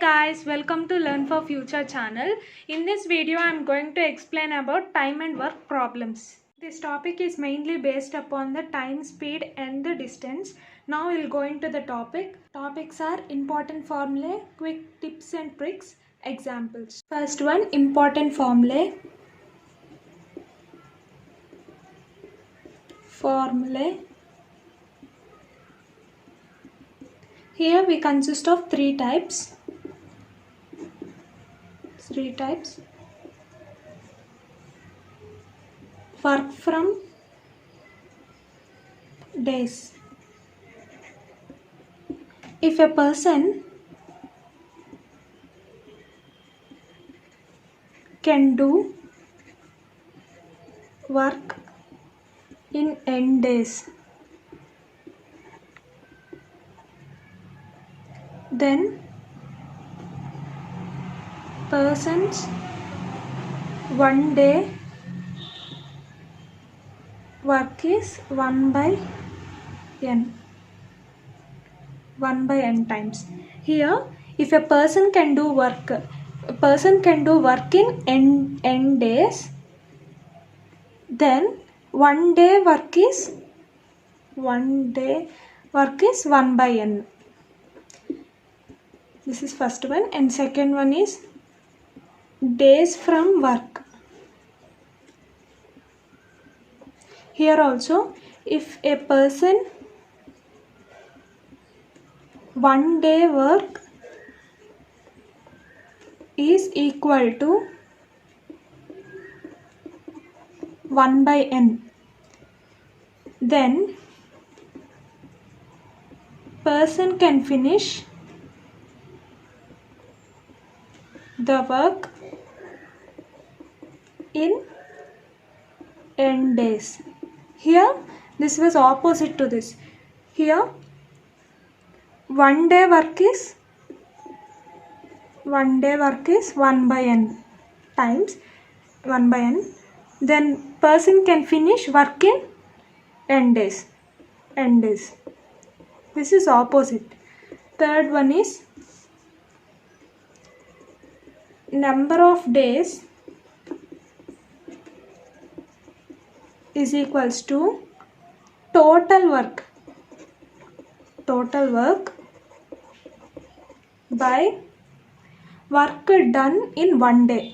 guys, welcome to Learn for Future channel. In this video I am going to explain about time and work problems. This topic is mainly based upon the time, speed and the distance. Now we'll go into the topic. Topics are important formulae, quick tips and tricks, examples. First one, important formulae. Here we consist of three types. Work from days. If a person can do work in n days, then person's 1 day work is 1 by n times. Here, if a person can do work in n days, then 1 day work is 1 by n. This is first one, and second one is days from work. Here also, if a person 1 day work is equal to 1 by n, then person can finish the work in n days. Here this was opposite to this. Here 1 day work is 1 by n times 1 by n. Then person can finish work in n days. This is opposite. Third one is number of days is equals to total work by work done in 1 day.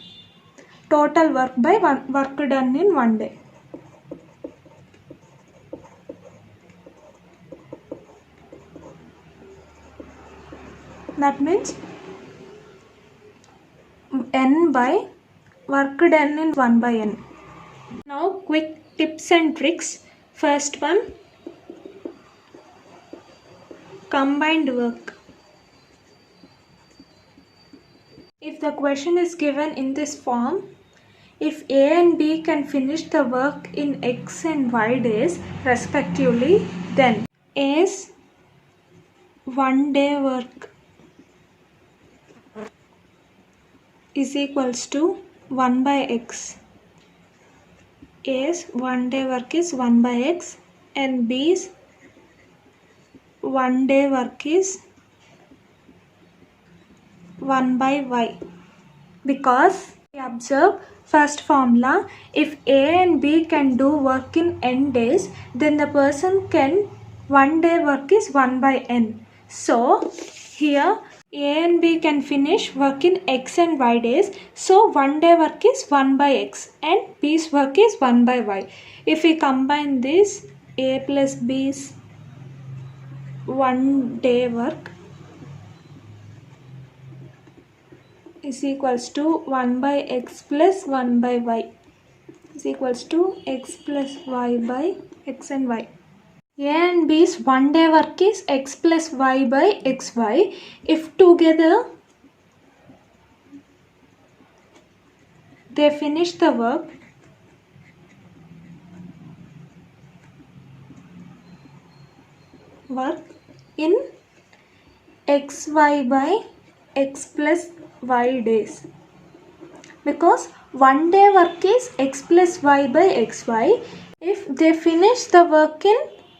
Total work by work done in 1 day. That means n by work done in 1 by n. Now quick tips and tricks. First one, combined work. If the question is given in this form, if A and B can finish the work in X and Y days respectively, then A's 1 day work is equals to 1 by X. A's 1 day work is 1 by X and B's 1 day work is 1 by Y. Because we observe first formula, if A and B can do work in n days, then the person can 1 day work is 1 by n. So here A and B can finish work in X and Y days, so 1 day work is 1 by X and B's work is 1 by Y. If we combine this, A plus B's 1 day work is equals to 1 by X plus 1 by Y is equals to X plus Y by X and Y. A and B's 1 day work is X plus Y by XY. If together they finish the work in XY by X plus Y days. Because 1 day work is X plus Y by XY. If they finish the work in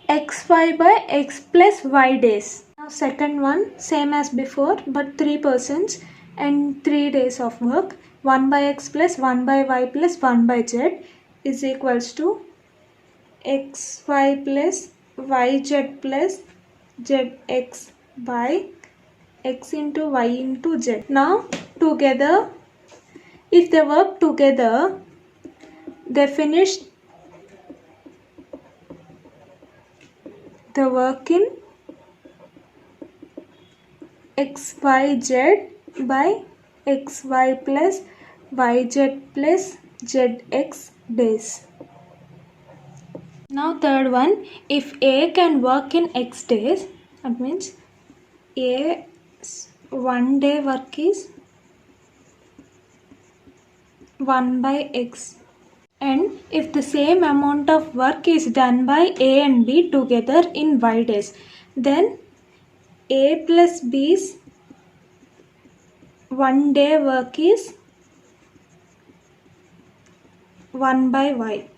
xy by x plus y days. Second one, same as before, but 3 persons and 3 days of work. 1 by x plus 1 by y plus 1 by z is equals to xy plus yz plus zx by x into y into z. Now together, if they work together, they finish the work in xyz by xy plus yz plus zx days. Now third one, if A can work in x days, that means A's 1 day work is 1 by x, and if the same amount of work is done by A and B together in y days, then A plus B's 1 day work is 1 by y.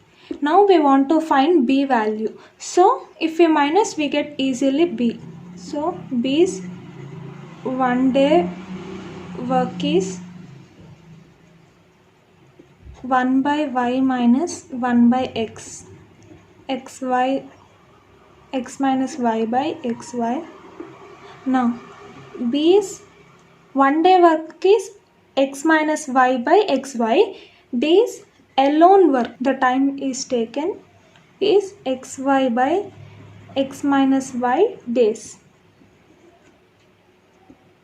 Now we want to find B value. So if we minus, we get easily B. So B's 1 day work is 1 by y minus 1 by x. X minus y by xy. Now B's 1 day work is x minus y by xy. B's alone work, the time is taken, is xy by x minus y days.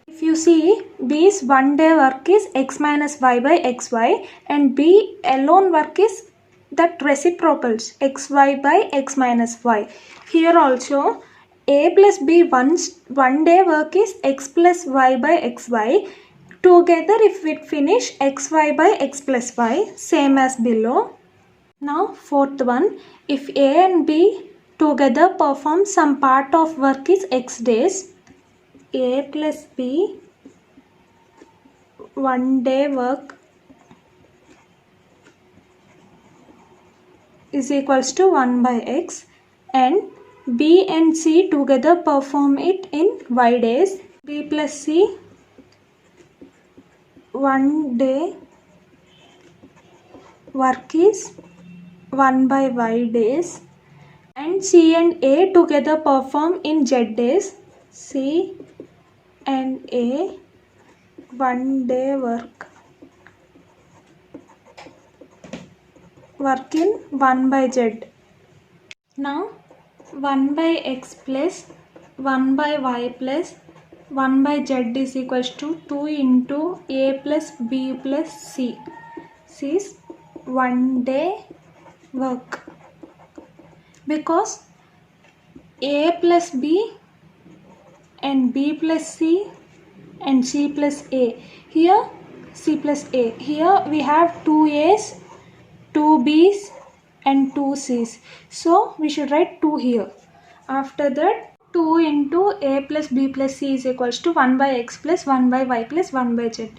If you see, B's 1 day work is x minus y by xy, and B alone work is that reciprocals xy by x minus y. Here also A plus B 1 day work is x plus y by xy. Together if we finish xy by x plus y, same as below. Now fourth one, if A and B together perform some part of work is x days, A plus B 1 day work is equals to 1 by x, and B and C together perform it in y days. B plus C 1 day work is 1 by y days, and C and A together perform in z days. C and A 1 day work in 1 by z. Now 1 by x plus 1 by y plus 1 by z is equals to 2 into A plus B plus C. C is 1 day work, because A plus B and B plus C and C plus A. Here C plus A. Here we have 2 A's, 2 B's and 2 C's. So we should write 2 here. After that, 2 into A plus B plus C is equals to 1 by x plus 1 by y plus 1 by z.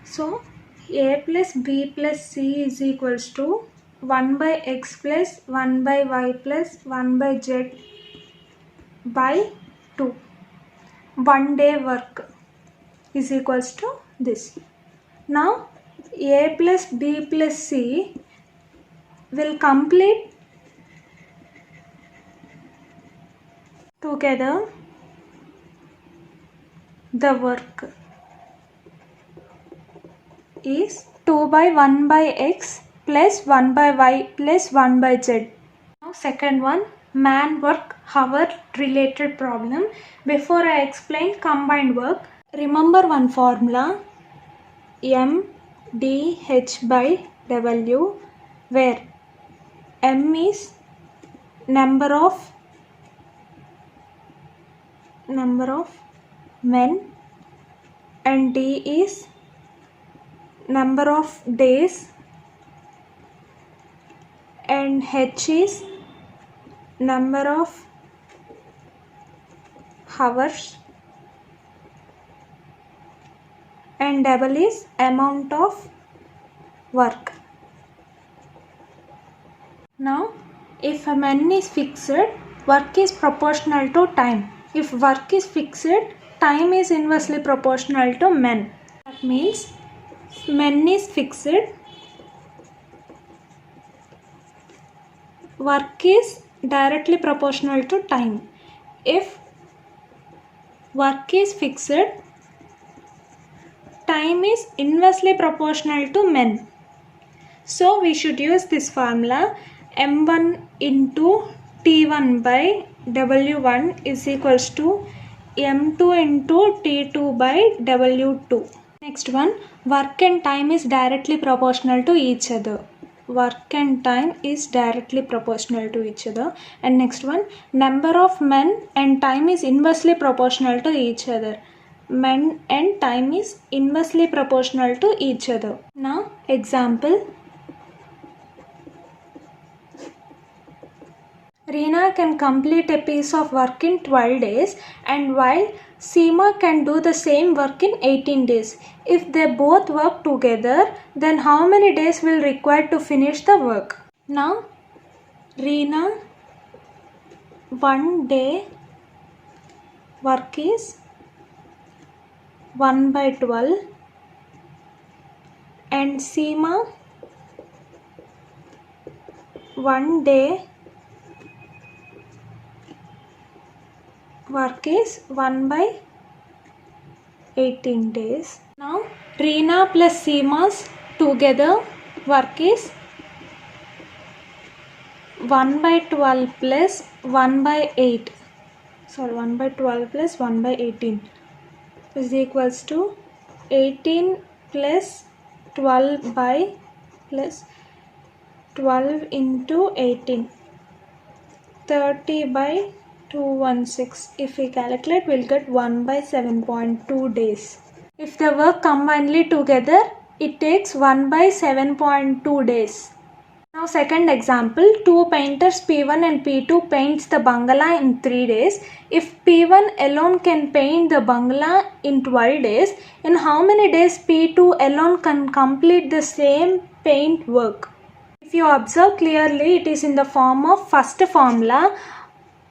So A plus B plus C is equals to 1 by x plus 1 by y plus 1 by z by 2. 1 day work is equals to this. Now A plus B plus C will complete together the work is 2 by 1 by x plus 1 by y plus 1 by z. Now second one, man work hour related problem. Before I explain combined work, remember one formula, MDH by W, where M is number of men and D is number of days and H is number of hours and double is amount of work. Now if a man is fixed, work is proportional to time. if work is fixed, time is inversely proportional to men. That means men is fixed, work is directly proportional to time. If work is fixed, time is inversely proportional to men. So we should use this formula, m1 into t1 by w1 is equals to m2 into t2 by w2. Next one, work and time is directly proportional to each other. Work and time is directly proportional to each other. And next one, number of men and time is inversely proportional to each other. Men and time is inversely proportional to each other. Now example, Reena can complete a piece of work in 12 days, and while Seema can do the same work in 18 days. If they both work together, then how many days will require to finish the work? Now, Reena, 1 day work is 1 by 12, and Seema, 1 day work is 1 by 18 days. Now Reena plus Seema's together work is 1 by 12 plus 1 by 8. 1 by 12 plus 1 by 18 is equals to 18 plus 12 by plus 12 into 18, 30 by 216. If we calculate, we'll get 1 by 7.2 days. If the work combinedly together, it takes 1 by 7.2 days. Now second example, two painters P1 and P2 paints the bungalow in 3 days. If P1 alone can paint the bungalow in 12 days, in how many days P2 alone can complete the same paint work? If you observe clearly, it is in the form of first formula.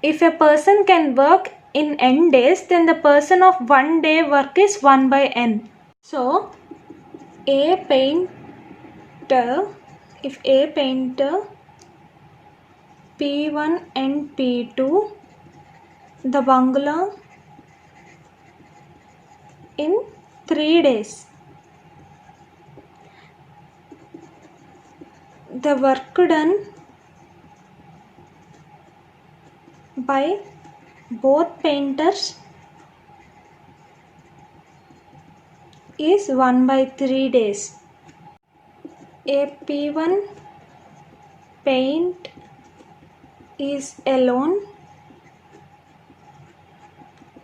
If a person can work in n days, then the person of 1 day work is 1 by n. So, if a painter P1 and P2 the bungalow in 3 days, the work done by both painters is 1 by 3 days. A P1 paint is alone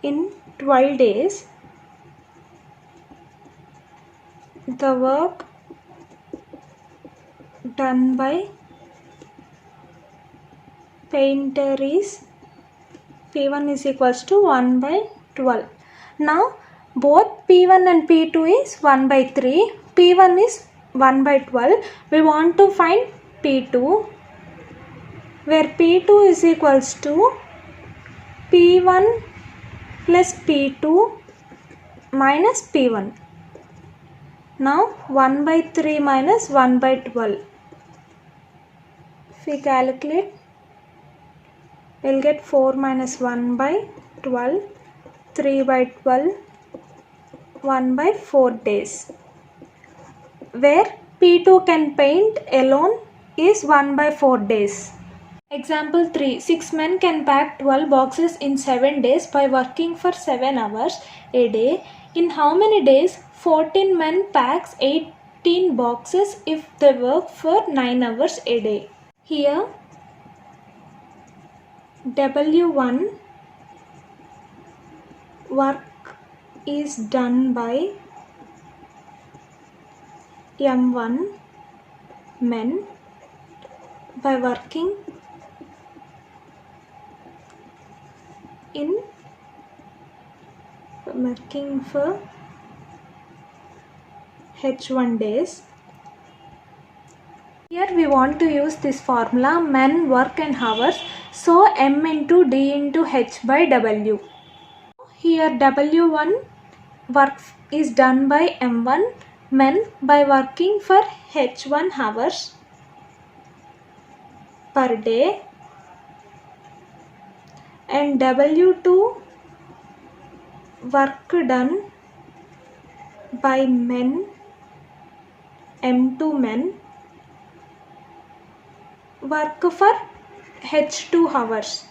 in 12 days. The work done by painter is P1 is equals to 1 by 12. Now both P1 and P2 is 1 by 3. P1 is 1 by 12. We want to find P2, where P2 is equals to P1 plus P2 minus P1. Now 1 by 3 minus 1 by 12. If we calculate, we'll get 4 minus 1 by 12, 3 by 12, 1 by 4 days. Where P2 can paint alone is 1 by 4 days. Example 3. 6 men can pack 12 boxes in 7 days by working for 7 hours a day. In how many days 14 men packs 18 boxes if they work for 9 hours a day? Here W1 work is done by M1 men by working for H1 days. Here we want to use this formula men, work and hours. So M into D into H by W. Here W1 work is done by M1 men by working for H1 hours per day, and W2 work done by men, M2 men, work for H2 hours.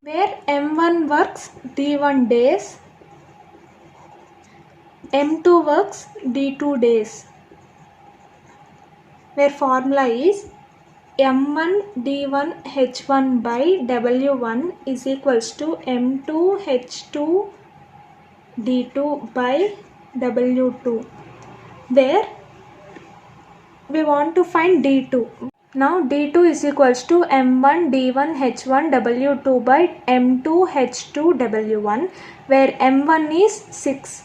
Where M1 works D1 days, M2 works D2 days. Where formula is M1 D1 H1 by W1 is equals to M2 H2 D2 by W2. Where we want to find D2. Now D2 is equals to M1 D1 H1 W2 by M2 H2 W1, where M1 is 6,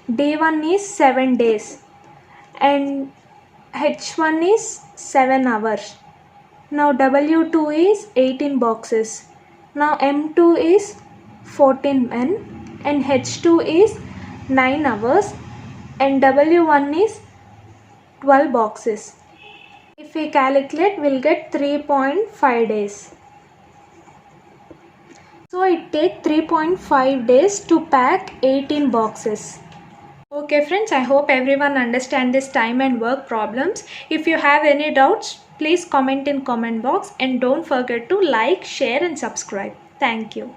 D1 is 7 days, and H1 is 7 hours. Now W2 is 18 boxes. Now M2 is 14 men, and H2 is 9 hours, and W1 is 12 boxes. If we calculate, we'll get 3.5 days. So it takes 3.5 days to pack 18 boxes. Okay friends, I hope everyone understand this time and work problems. If you have any doubts, please comment in comment box, and don't forget to like, share and subscribe. Thank you.